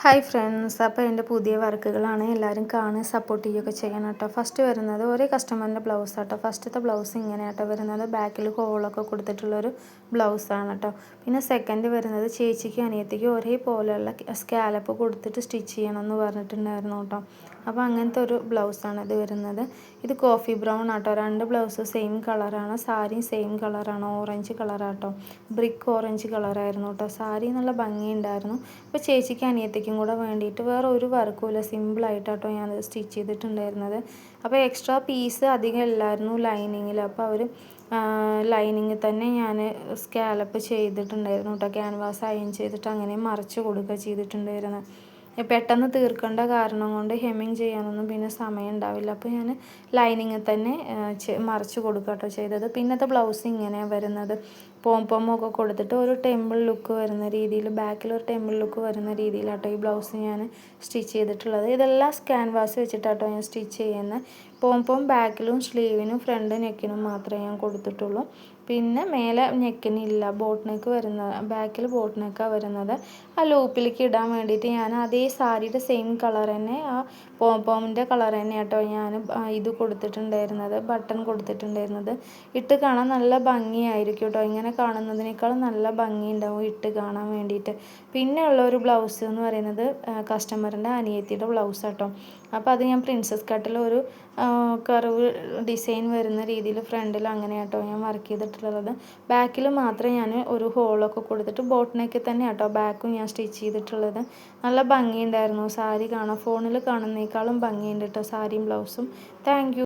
Hi friends, അപ്പോൾ എൻ്റെ പുതിയ വർക്കുകളാണ്. എല്ലാവരും കാണുക, സപ്പോർട്ട് ചെയ്യുകയൊക്കെ ചെയ്യണം കേട്ടോ. ഫസ്റ്റ് വരുന്നത് ഒരേ കസ്റ്റമറിൻ്റെ ബ്ലൗസ് ആട്ടോ. ഫസ്റ്റത്തെ ബ്ലൗസ് ഇങ്ങനെ ആട്ടോ വരുന്നത്, ബാക്കിൽ ഹോളൊക്കെ കൊടുത്തിട്ടുള്ളൊരു ബ്ലൗസാണ് കേട്ടോ. പിന്നെ സെക്കൻഡ് വരുന്നത് ചേച്ചിക്കും അനിയത്തിക്കും ഒരേപോലെയുള്ള സ്കാലപ്പ് കൊടുത്തിട്ട് സ്റ്റിച്ച് ചെയ്യണമെന്ന് പറഞ്ഞിട്ടുണ്ടായിരുന്നു കേട്ടോ. അപ്പോൾ അങ്ങനത്തെ ഒരു ബ്ലൗസാണ് ഇത് വരുന്നത്. ഇത് കോഫി ബ്രൗൺ ആട്ടോ. രണ്ട് ബ്ലൗസ് സെയിം കളറാണ്, സാരിയും സെയിം കളറാണ്, ഓറഞ്ച് കളറാട്ടോ. ബ്രിക്ക് ഓറഞ്ച് കളറായിരുന്നു കേട്ടോ. സാരി നല്ല ഭംഗിയുണ്ടായിരുന്നു. അപ്പോൾ ചേച്ചിക്കും അനിയത്തിക്കും കൂടെ വേണ്ടിയിട്ട് വേറെ ഒരു വർക്കും ഇല്ല, സിമ്പിളായിട്ടാട്ടോ ഞാനത് സ്റ്റിച്ച് ചെയ്തിട്ടുണ്ടായിരുന്നത്. അപ്പോൾ എക്സ്ട്രാ പീസ് അധികം ഇല്ലായിരുന്നു ലൈനിങ്ങിൽ. അപ്പോൾ അവർ ലൈനിങ്ങിൽ തന്നെ ഞാൻ സ്കാലപ്പ് ചെയ്തിട്ടുണ്ടായിരുന്നു കേട്ടോ. ക്യാൻവാസ് അയൺ ചെയ്തിട്ട് അങ്ങനെ മറിച്ച് കൊടുക്കുക ചെയ്തിട്ടുണ്ടായിരുന്നത്. പെട്ടെന്ന് തീർക്കേണ്ട കാരണം കൊണ്ട് ഹെമ്മിങ് ചെയ്യാനൊന്നും പിന്നെ സമയം ഉണ്ടാവില്ല. അപ്പോൾ ഞാൻ ലൈനിങ്ങിൽ തന്നെ മറിച്ച് കൊടുക്കുക കേട്ടോ ചെയ്തത്. പിന്നത്തെ ബ്ലൗസ് ഇങ്ങനെയാണ് വരുന്നത്. പോംപോമൊക്കെ കൊടുത്തിട്ട് ഒരു ടെമ്പിൾ ലുക്ക് വരുന്ന രീതിയിൽ, ബാക്കിൽ ഒരു ടെമ്പിൾ ലുക്ക് വരുന്ന രീതിയിലാട്ടോ ഈ ബ്ലൗസ് ഞാൻ സ്റ്റിച്ച് ചെയ്തിട്ടുള്ളത്. ഇതെല്ലാം ക്യാൻവാസ് വെച്ചിട്ടാട്ടോ ഞാൻ സ്റ്റിച്ച് ചെയ്യുന്നത്. പോംപോം ബാക്കിലും സ്ലീവിനും ഫ്രണ്ട് നെക്കിനും മാത്രമേ ഞാൻ കൊടുത്തിട്ടുള്ളൂ. പിന്നെ മേലെ നെക്കിനില്ല, ബോട്ട് നെക്ക് വരുന്ന, ബാക്കിൽ ബോട്ട് നെക്കാണ് വരുന്നത്. ആ ലൂപ്പിലേക്ക് ഇടാൻ വേണ്ടിയിട്ട് ഞാൻ അതേ സാരിയുടെ സെയിം കളർ തന്നെ, ആ പോംപോമിൻ്റെ കളർ തന്നെ കേട്ടോ ഞാൻ ഇത് കൊടുത്തിട്ടുണ്ടായിരുന്നത്, ബട്ടൺ കൊടുത്തിട്ടുണ്ടായിരുന്നത്. ഇട്ട് കാണാൻ നല്ല ഭംഗിയായിരിക്കും കേട്ടോ. ഇങ്ങനെ കാണുന്നതിനേക്കാളും നല്ല ഭംഗി ഉണ്ടാവും ഇട്ട് കാണാൻ വേണ്ടിയിട്ട്. പിന്നെ ഉള്ള ഒരു ബ്ലൗസ് എന്ന് പറയുന്നത് കസ്റ്റമറിൻ്റെ അനിയത്തിയുടെ ബ്ലൗസ് കേട്ടോ. അപ്പോൾ അത് ഞാൻ പ്രിൻസസ് കട്ടിൽ ഒരു കർവ് ഡിസൈൻ വരുന്ന രീതിയിൽ ഫ്രണ്ടിൽ അങ്ങനെ കേട്ടോ ഞാൻ വർക്ക് ചെയ്തിട്ടുള്ളത്. ബാക്കിൽ മാത്രമേ ഞാൻ ഒരു ഹോളൊക്കെ കൊടുത്തിട്ട് ബോട്ട് നെക്കിൽ തന്നെ കേട്ടോ ബാക്കും ഞാൻ സ്റ്റിച്ച് ചെയ്തിട്ടുള്ളത്. നല്ല ഭംഗിയുണ്ടായിരുന്നു സാരി കാണാൻ. ഫോണിൽ കാണുന്നേക്കാളും ഭംഗിയുണ്ട് കേട്ടോ സാരിയും ബ്ലൗസും. Thank you.